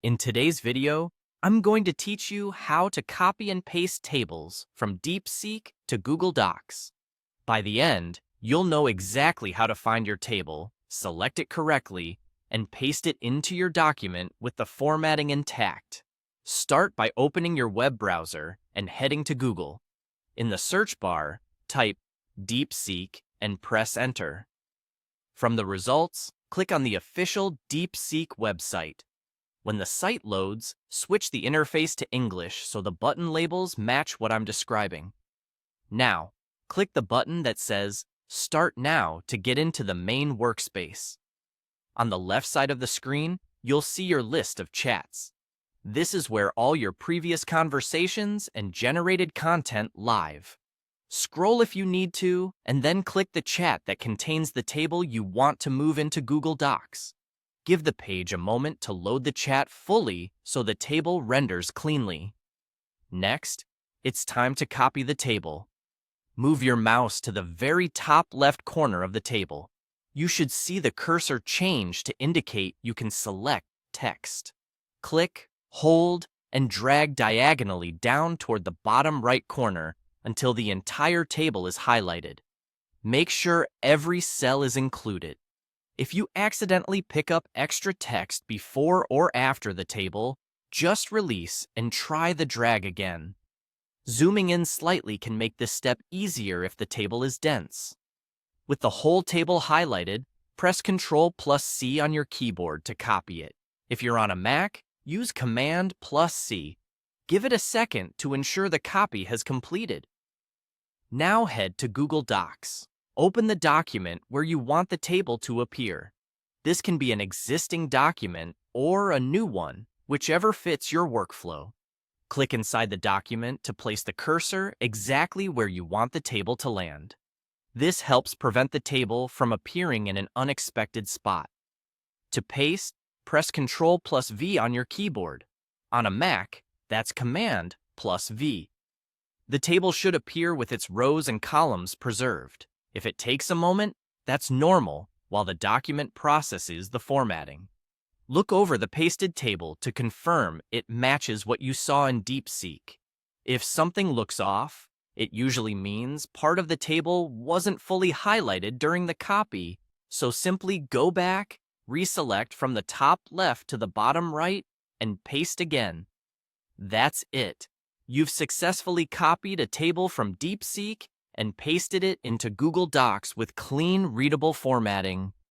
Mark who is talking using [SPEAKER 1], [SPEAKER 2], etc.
[SPEAKER 1] In today's video, I'm going to teach you how to copy and paste tables from Deepseek to Google Docs. By the end, you'll know exactly how to find your table, select it correctly, and paste it into your document with the formatting intact. Start by opening your web browser and heading to Google. In the search bar, type Deepseek and press Enter. From the results, click on the official Deepseek website. When the site loads, switch the interface to English so the button labels match what I'm describing. Now, click the button that says Start Now to get into the main workspace. On the left side of the screen, you'll see your list of chats. This is where all your previous conversations and generated content live. Scroll if you need to, and then click the chat that contains the table you want to move into Google Docs. Give the page a moment to load the chat fully so the table renders cleanly. Next, it's time to copy the table. Move your mouse to the very top left corner of the table. You should see the cursor change to indicate you can select text. Click, hold, and drag diagonally down toward the bottom right corner until the entire table is highlighted. Make sure every cell is included. If you accidentally pick up extra text before or after the table, just release and try the drag again. Zooming in slightly can make this step easier if the table is dense. With the whole table highlighted, press Ctrl+C on your keyboard to copy it. If you're on a Mac, use Command+C. Give it a second to ensure the copy has completed. Now head to Google Docs. Open the document where you want the table to appear. This can be an existing document or a new one, whichever fits your workflow. Click inside the document to place the cursor exactly where you want the table to land. This helps prevent the table from appearing in an unexpected spot. To paste, press Ctrl+V on your keyboard. On a Mac, that's Command+V. The table should appear with its rows and columns preserved. If it takes a moment, that's normal while the document processes the formatting. Look over the pasted table to confirm it matches what you saw in Deepseek. If something looks off, it usually means part of the table wasn't fully highlighted during the copy, so simply go back, reselect from the top left to the bottom right, and paste again. That's it. You've successfully copied a table from Deepseek and pasted it into Google Docs with clean, readable formatting.